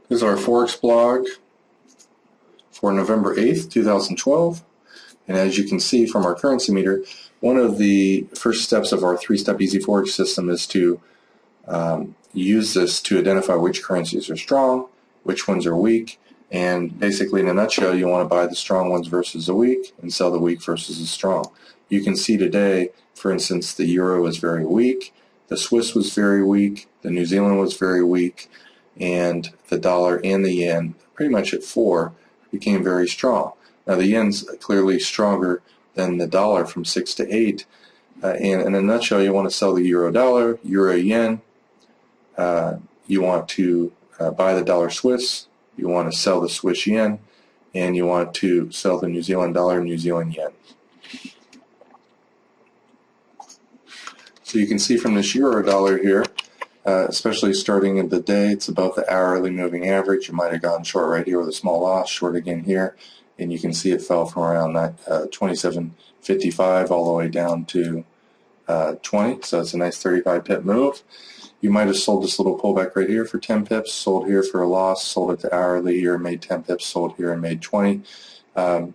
This is our Forex blog for November 8th, 2012. And as you can see from our currency meter, one of the first steps of our three-step easy Forex system is to use this to identify which currencies are strong, which ones are weak, and basically in a nutshell you want to buy the strong ones versus the weak and sell the weak versus the strong. You can see today, for instance, the euro was very weak, the Swiss was very weak, the New Zealand was very weak, and the dollar and the yen, pretty much at 4, became very strong. Now the yen's clearly stronger than the dollar from 6 to 8. And in a nutshell, you want to sell the euro dollar, euro yen. You want to buy the dollar Swiss. You want to sell the Swiss yen, and you want to sell the New Zealand dollar, New Zealand yen. So you can see from this euro dollar here, especially starting in the day, it's above the hourly moving average. You might have gone short right here with a small loss, short again here, and you can see it fell from around 27.55 all the way down to 20. So it's a nice 35 pip move. You might have sold this little pullback right here for 10 pips, sold here for a loss, sold it to hourly here, made 10 pips, sold here and made 20. The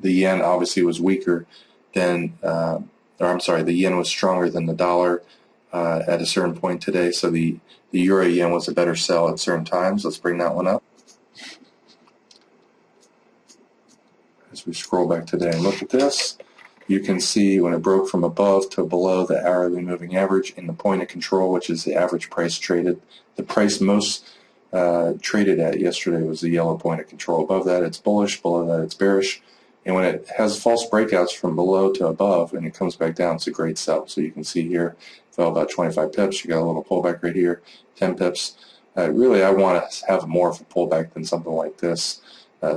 yen obviously was weaker than, the yen was stronger than the dollar at a certain point today, so the euro yen was a better sell at certain times. Let's bring that one up. As we scroll back today and look at this, you can see when it broke from above to below the hourly moving average in the point of control, which is the average price traded. The price most traded at yesterday was the yellow point of control. Above that it's bullish, below that it's bearish. And when it has false breakouts from below to above and it comes back down, it's a great sell. So you can see here, fell about 25 pips. You got a little pullback right here, 10 pips. Really, I want to have more of a pullback than something like this.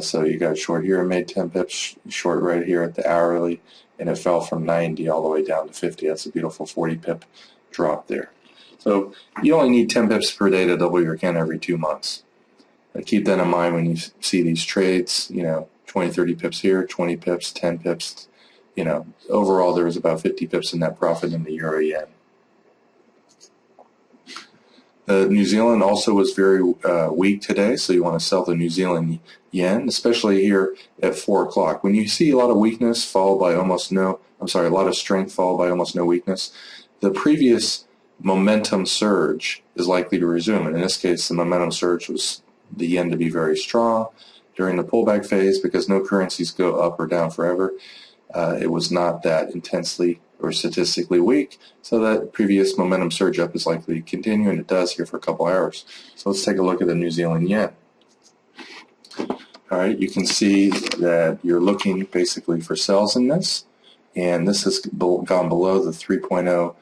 So you got short here and made 10 pips, short right here at the hourly, and it fell from 90 all the way down to 50. That's a beautiful 40 pip drop there. So you only need 10 pips per day to double your account every 2 months. Keep that in mind when you see these trades, 20, 30 pips here, 20 pips, 10 pips. Overall there was about 50 pips in net profit in the euro yen. New Zealand also was very weak today, so you want to sell the New Zealand yen, especially here at 4 o'clock. When you see a lot of weakness followed by a lot of strength followed by almost no weakness, the previous momentum surge is likely to resume. And in this case, the momentum surge was the yen to be very strong during the pullback phase because no currencies go up or down forever. It was not that intensely or statistically weak, so that previous momentum surge up is likely to continue, and it does here for a couple hours. So let's take a look at the New Zealand yen. All right, you can see that you're looking basically for sells in this, and this has gone below the 3.0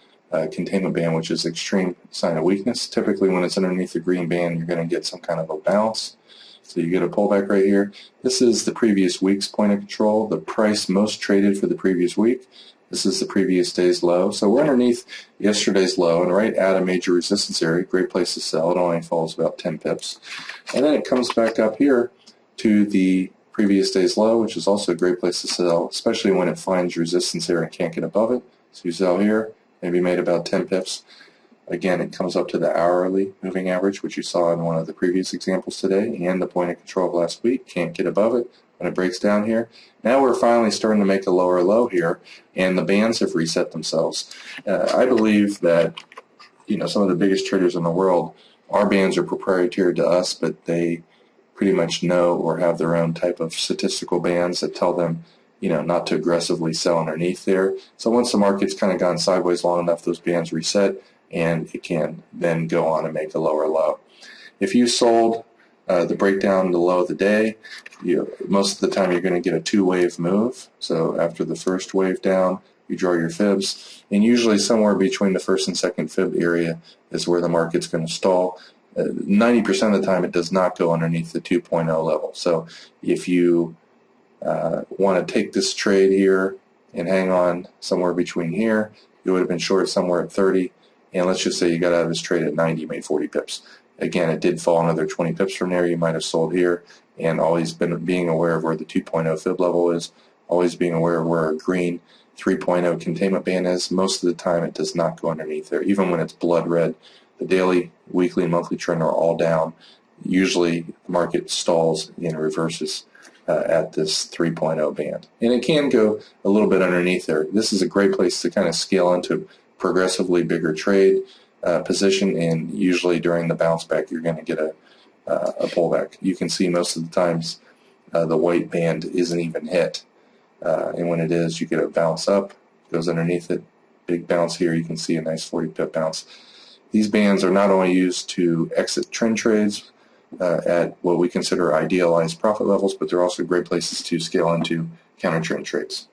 containment band, which is extreme sign of weakness. Typically when it's underneath the green band, you're going to get some kind of a bounce. So you get a pullback right here. This is the previous week's point of control, the price most traded for the previous week. This is the previous day's low. So we're underneath yesterday's low and right at a major resistance area. Great place to sell. It only falls about 10 pips. And then it comes back up here to the previous day's low, which is also a great place to sell, especially when it finds resistance here and can't get above it. So you sell here, maybe made about 10 pips. Again, it comes up to the hourly moving average, which you saw in one of the previous examples today, and the point of control of last week. Can't get above it when it breaks down here. Now we're finally starting to make a lower low here, and the bands have reset themselves. I believe that some of the biggest traders in the world, our bands are proprietary to us, but they pretty much know or have their own type of statistical bands that tell them not to aggressively sell underneath there. So once the market's kind of gone sideways long enough, those bands reset, and it can then go on and make a lower low. If you sold the breakdown, the low of the day, most of the time you're going to get a two-wave move. So after the first wave down, you draw your fibs, and usually somewhere between the first and second fib area is where the market's going to stall. 90% of the time it does not go underneath the 2.0 level. So if you want to take this trade here and hang on somewhere between here, you would have been short somewhere at 30, and let's just say you got out of this trade at 90, made 40 pips. Again, it did fall another 20 pips from there. You might have sold here, and always being aware of where the 2.0 fib level is, always being aware of where a green 3.0 containment band is. Most of the time it does not go underneath there, even when it's blood red. The daily, weekly, and monthly trend are all down. usually the market stalls and reverses at this 3.0 band. And it can go a little bit underneath there. This is a great place to kind of scale into progressively bigger trade position, and usually during the bounce back you're going to get a pullback. You can see most of the times the white band isn't even hit, and when it is, you get a bounce up, goes underneath it, big bounce here. You can see a nice 40 pip bounce. These bands are not only used to exit trend trades at what we consider idealized profit levels, but they're also great places to scale into counter trend trades.